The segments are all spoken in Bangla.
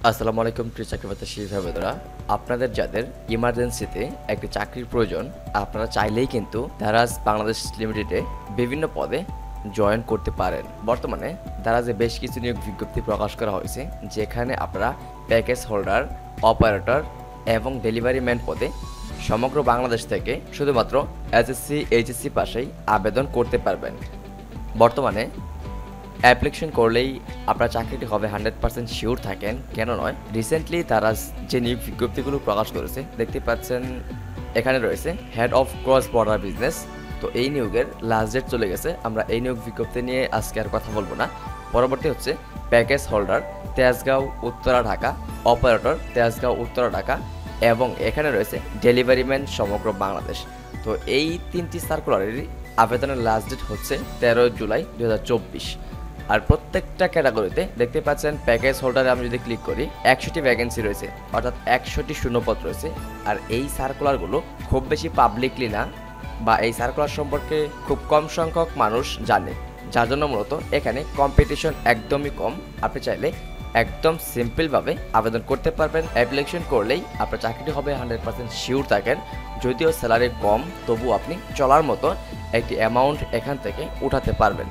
আসসালামু আলাইকুম প্রিয় চাকরিপ্রত্যাশী ভাই বোনেরা, আপনাদের যাদের ইমার্জেন্সিতে একটি চাকরির প্রয়োজন, আপনারা চাইলেই কিন্তু দারাজ বাংলাদেশ লিমিটেডে বিভিন্ন পদে জয়েন করতে পারেন। বর্তমানে দারাজে বেশ কিছু নিয়োগ বিজ্ঞপ্তি প্রকাশ করা হয়েছে, যেখানে আপনারা প্যাকেজ হোল্ডার, অপারেটর এবং ডেলিভারি ম্যান পদে সমগ্র বাংলাদেশ থেকে শুধুমাত্র এসএসসি এইচএসসি পাশেই আবেদন করতে পারবেন। বর্তমানে অ্যাপ্লিকেশন করলেই আপনার চাকরিটি হবে 100% শিওর থাকেন। কেন নয়, রিসেন্টলি তারা যে নিয়োগ বিজ্ঞপ্তিগুলো প্রকাশ করেছে দেখতে পাচ্ছেন, এখানে রয়েছে head of cross border business. তো এই নিয়োগের লাস্ট ডেট চলে গেছে, আমরা এই নিয়োগ বিজ্ঞপ্তি নিয়ে আজকে আর কথা বলবো না। পরবর্তী হচ্ছে package holder, Tejgaon Uttara Dhaka, operator Tejgaon Uttara Dhaka, এবং এখানে রয়েছে ডেলিভারি ম্যান সমগ্র বাংলাদেশ। তো এই তিনটি সার্কুলারেরই আবেদনের লাস্ট ডেট হচ্ছে 13 জুলাই 2024। আর প্রত্যেকটা ক্যাটাগরিতে দেখতে পাচ্ছেন প্যাকেজ হোল্ডারে আমি যদি ক্লিক করি 100টি ভ্যাকেন্সি রয়েছে, অর্থাৎ 100টি শূন্যপদ রয়েছে। আর এই সার্কুলারগুলো খুব বেশি পাবলিকলি না, বা এই সার্কুলার সম্পর্কে খুব কম সংখ্যক মানুষ জানে, যার জন্য মূলত এখানে কম্পিটিশন একদমই কম। আপনি চাইলে একদম সিম্পলভাবে আবেদন করতে পারবেন। অ্যাপ্লিকেশন করলেই আপনার চাকরিটি হবে 100% শিওর থাকেন। যদিও স্যালারি কম, তবু আপনি চলার মতো একটি অ্যামাউন্ট এখান থেকে উঠাতে পারবেন।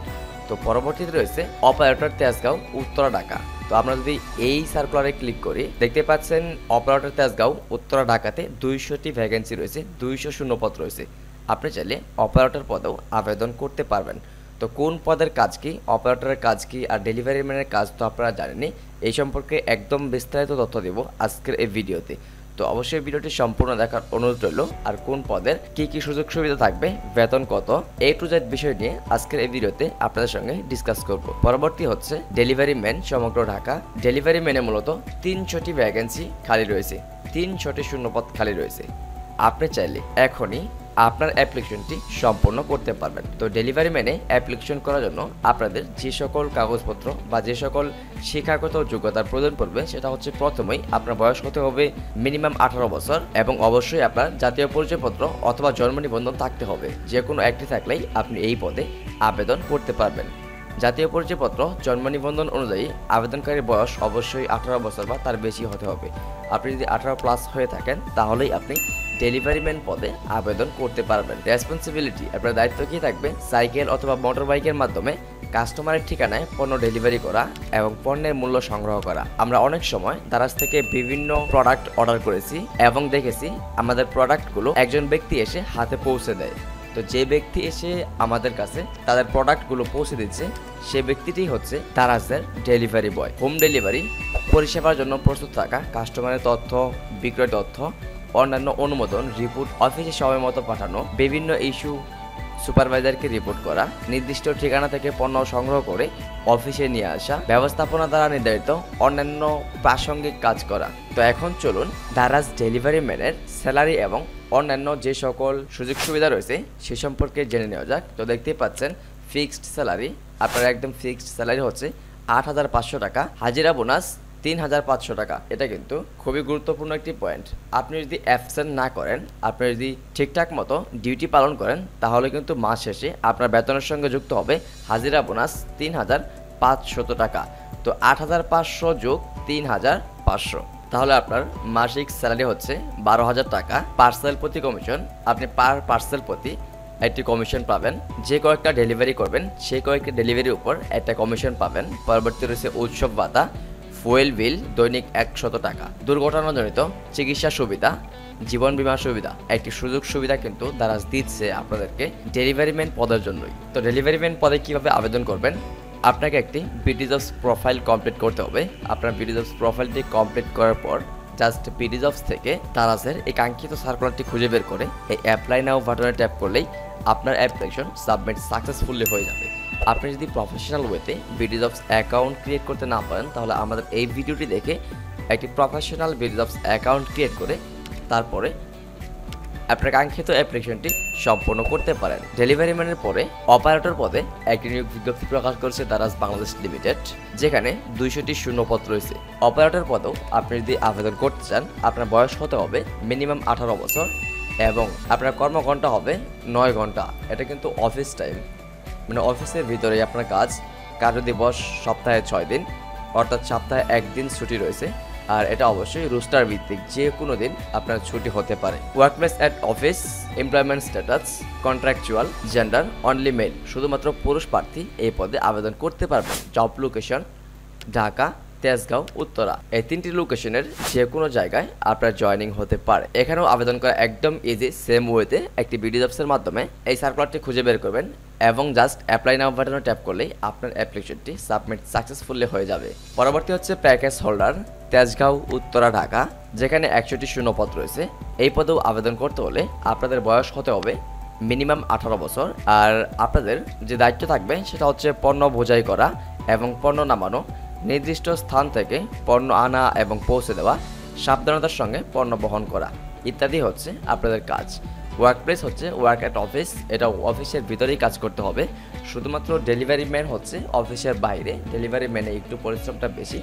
তো পরবর্তীতে রয়েছে অপারেটর তেজগাঁও উত্তরা ঢাকা। তো আমরা যদি এই সার্কুলারে ক্লিক করি দেখতে পাচ্ছেন অপারেটর তেজগাঁও উত্তরা ঢাকাতে 200টি ভ্যাকেন্সি রয়েছে, 200 শূন্যপদ রয়েছে। আপনি চাইলে অপারেটর পদেও আবেদন করতে পারবেন। তো কোন পদের কাজ কি, অপারেটরের কাজ কি, আর ডেলিভারি ম্যানের কাজ তো আপনারা জানেনই। এই সম্পর্কে একদম বিস্তারিত তথ্য দেব আজকের এই ভিডিওতে। তো অবশ্যই ভিডিওটি সম্পূর্ণ দেখার অনুরোধ রইল। আর কোন পদের কি কি সুযোগ সুবিধা থাকবে, বেতন কত, A to Z বিষয় নিয়ে আজকের এই ভিডিওতে আপনাদের সঙ্গে ডিসকাস করব। পরবর্তী হচ্ছে ডেলিভারি ম্যান সমগ্র ঢাকা। ডেলিভারি ম্যানে মূলত 300টি ভ্যাকেন্সি খালি রয়েছে, 300টি শূন্যপদ খালি রয়েছে। আপনি চাইলে এখনই আপনার অ্যাপ্লিকেশনটি সম্পূর্ণ করতে পারবেন। তো ডেলিভারি ম্যানে অ্যাপ্লিকেশন করার জন্য আপনাদের যে সকল কাগজপত্র বা যে সকল শিক্ষাগত যোগ্যতার প্রয়োজন পড়বে, সেটা হচ্ছে প্রথমেই আপনার বয়স হতে হবে মিনিমাম 18 বছর, এবং অবশ্যই আপনার জাতীয় পরিচয়পত্র অথবা জন্ম নিবন্ধন থাকতে হবে। যে কোনো একটি থাকলেই আপনি এই পদে আবেদন করতে পারবেন। জাতীয় পরিচয়পত্র, জন্ম নিবন্ধন অনুযায়ী আবেদনকারীর বয়স অবশ্যই 18 বছর বা তার বেশি হতে হবে। আপনি যদি 18+ হয়ে থাকেন তাহলেই আপনি ডেলিভারি ম্যান পদে আবেদন করতে পারবেন। রেসপন্সিবিলিটি, আপনার দায়িত্ব কি থাকবে? সাইকেল অথবা মোটর বাইকের মাধ্যমে কাস্টমারের ঠিকানায় পণ্য ডেলিভারি করা এবং পণ্যের মূল্য সংগ্রহ করা। আমরা অনেক সময় দারাজ থেকে বিভিন্ন প্রোডাক্ট অর্ডার করেছি এবং দেখেছি আমাদের প্রোডাক্টগুলো একজন ব্যক্তি এসে হাতে পৌঁছে দেয়। তো যে ব্যক্তি এসে আমাদের কাছে তাদের প্রোডাক্টগুলো পৌঁছে দিচ্ছে, সে ব্যক্তিটি হচ্ছে দারাজের ডেলিভারি বয়। হোম ডেলিভারি পরিষেবার জন্য প্রস্তুত থাকা, কাস্টমারের তথ্য, বিক্রয় তথ্য, অন্যান্য অনুমোদন, রিপোর্ট অফিসে সময় মতো পাঠানো, বিভিন্ন ইস্যু সুপারভাইজারকে রিপোর্ট করা, নির্দিষ্ট ঠিকানা থেকে পণ্য সংগ্রহ করে অফিসে নিয়ে আসা, ব্যবস্থাপনা দ্বারা নির্ধারিত অন্যান্য প্রাসঙ্গিক কাজ করা। তো এখন চলুন দারাজ ডেলিভারি ম্যানের স্যালারি এবং অন্যান্য যে সকল সুযোগ সুবিধা রয়েছে সে সম্পর্কে জেনে নেওয়া যাক। তো দেখতেই পাচ্ছেন ফিক্সড স্যালারি, আপনার একদম ফিক্সড স্যালারি হচ্ছে 8,500 টাকা, হাজিরা বোনাস 3,500 টাকা। এটা কিন্তু খুবই গুরুত্বপূর্ণ একটি পয়েন্ট। আপনি যদি অ্যাবসেন্ট না করেন, আপনি যদি ঠিকঠাক মতো ডিউটি পালন করেন, তাহলে কিন্তু মাস শেষে আপনার বেতনের সঙ্গে যুক্ত হবে হাজিরা বোনাস 3,500 টাকা। তো 8,500 যোগ 3,500, তাহলে আপনার মাসিক স্যালারি হচ্ছে 12,000 টাকা। পার্সেল প্রতি কমিশন, আপনি পার পার্সেল প্রতি একটি কমিশন পাবেন। যে কয়েকটা ডেলিভারি করবেন সেই কয়েকটা ডেলিভারির উপর একটা কমিশন পাবেন। পরবর্তী রয়েছে উৎসব ভাতা, ফুয়েল বিল দৈনিক 100 টাকা, দুর্ঘটনাজনিত চিকিৎসা সুবিধা, জীবন বীমা সুবিধা। একটি সুযোগ সুবিধা কিন্তু দারাজ দিচ্ছে আপনাদেরকে ডেলিভারি ম্যান পদের জন্যই। তো ডেলিভারি ম্যান পদে কীভাবে আবেদন করবেন? আপনাকে একটি বিডিজবস প্রোফাইল কমপ্লিট করতে হবে। আপনার বিডিজবস প্রোফাইলটি কমপ্লিট করার পর জাস্ট বিডিজবস থেকে দারাজের এই কাঙ্ক্ষিত সার্কুলারটি খুঁজে বের করে এই অ্যাপ্লাই নাও বাটনে ট্যাপ করলেই আপনার অ্যাপ্লিকেশন সাবমিট সাকসেসফুলি হয়ে যাবে। আপনি যদি প্রফেশনাল ওয়েতে বিডিজবস অ্যাকাউন্ট ক্রিয়েট করতে না পারেন, তাহলে আমাদের এই ভিডিওটি দেখে একটি প্রফেশনাল বিডিজবস অ্যাকাউন্ট ক্রিয়েট করে তারপরে আপনার কাঙ্ক্ষিত অ্যাপ্লিকেশনটি সম্পন্ন করতে পারেন। ডেলিভারি ম্যানের পরে অপারেটর পদে একটি নিয়োগ বিজ্ঞপ্তি প্রকাশ করেছে দারাজ বাংলাদেশ লিমিটেড, যেখানে 200টি শূন্যপদ রয়েছে। অপারেটর পদেও আপনি যদি আবেদন করতে চান, আপনার বয়স হতে হবে মিনিমাম 18 বছর এবং আপনার কর্মঘণ্টা হবে 9 ঘন্টা। এটা কিন্তু অফিস টাইম, মানে অফিসের ভিতরেই আপনার কাজ। কার্য দিবস সপ্তাহে 6 দিন, অর্থাৎ সপ্তাহে 1 দিন ছুটি রয়েছে। আর এটা অবশ্যই রোস্টার ভিত্তিক, যে কোনো দিন আপনার ছুটি হতে পারে। Workplace at office, employment status contractual, gender only mail, শুধুমাত্র পুরুষ প্রার্থী এই পদে আবেদন করতে পারবেন। জব লোকেশন ঢাকা, তেজগাঁও, উত্তরা, এই 3টি লোকেশনের যে কোনো জায়গায় আপনার জয়েনিং হতে পারে। এখানেও আবেদন করা একদম ইজি, সেম ওয়েতে একটি বিডি জবসের মাধ্যমে এই সার্কুলারটি খুঁজে বের করবেন এবং জাস্ট অ্যাপ্লাই নাও বাটনে ট্যাপ করলেই আপনার অ্যাপ্লিকেশনটি সাবমিট সাকসেসফুলি হয়ে যাবে। পরবর্তী হচ্ছে প্যাকেজ হোল্ডার, তেজগাঁও, উত্তরা, ঢাকা, যেখানে 100টি শূন্যপদ রয়েছে। এই পদেও আবেদন করতে হলে আপনাদের বয়স হতে হবে মিনিমাম 18 বছর। আর আপনাদের যে দায়িত্ব থাকবে সেটা হচ্ছে পণ্য বোঝাই করা এবং পণ্য নামানো, নির্দিষ্ট স্থান থেকে পণ্য আনা এবং পৌঁছে দেওয়া, সাবধানতার সঙ্গে পণ্য বহন করা ইত্যাদি হচ্ছে আপনাদের কাজ। ওয়ার্কপ্লেস হচ্ছে ওয়ার্ক অ্যাট অফিস, এটা অফিসের ভিতরেই কাজ করতে হবে। শুধুমাত্র ডেলিভারি ম্যান হচ্ছে অফিসের বাইরে, ডেলিভারি ম্যানে একটু পরিশ্রমটা বেশি।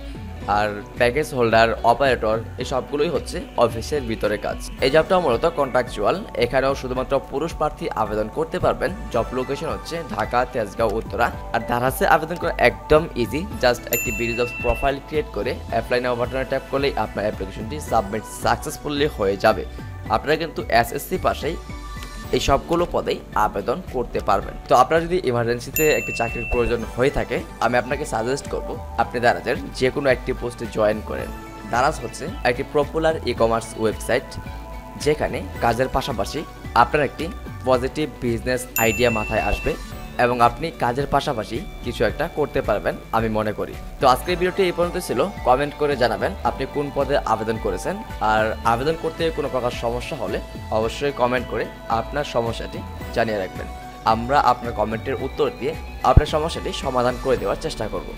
আর প্যাকেজ হোল্ডার, অপারেটর, এই সবগুলোই হচ্ছে অফিসের ভিতরে কাজ। এই জবটা মূলত কন্ট্রাকচুয়াল, এখানেও শুধুমাত্র পুরুষ প্রার্থী আবেদন করতে পারবেন। জব লোকেশন হচ্ছে ঢাকা, তেজগাঁও, উত্তরা। আর ধারাসে আবেদন করা একদম ইজি, জাস্ট একটি বিডি জবস প্রোফাইল ক্রিয়েট করে অ্যাপ্লাই নাও বাটনে ট্যাপ করলেই আপনার অ্যাপ্লিকেশনটি সাবমিট সাকসেসফুলি হয়ে যাবে। আপনারা কিন্তু এসএসসি পাশেই এই সবগুলো পদেই আবেদন করতে পারবেন। তো আপনারা যদি ইমার্জেন্সিতে একটি চাকরির প্রয়োজন হয়ে থাকে, আমি আপনাকে সাজেস্ট করব আপনি দারাজের যে কোনো একটি পোস্টে জয়েন করেন। দারাজ হচ্ছে একটি পপুলার ই কমার্স ওয়েবসাইট, যেখানে কাজের পাশাপাশি আপনার একটি পজিটিভ বিজনেস আইডিয়া মাথায় আসবে এবং আপনি কাজের পাশাপাশি কিছু একটা করতে পারবেন আমি মনে করি। তো আজকের ভিডিওটি এই পর্যন্ত ছিল। কমেন্ট করে জানাবেন আপনি কোন পদে আবেদন করেছেন, আর আবেদন করতে কোনো প্রকার সমস্যা হলে অবশ্যই কমেন্ট করে আপনার সমস্যাটি জানিয়ে রাখবেন। আমরা আপনার কমেন্টের উত্তর দিয়ে আপনার সমস্যাটি সমাধান করে দেওয়ার চেষ্টা করব।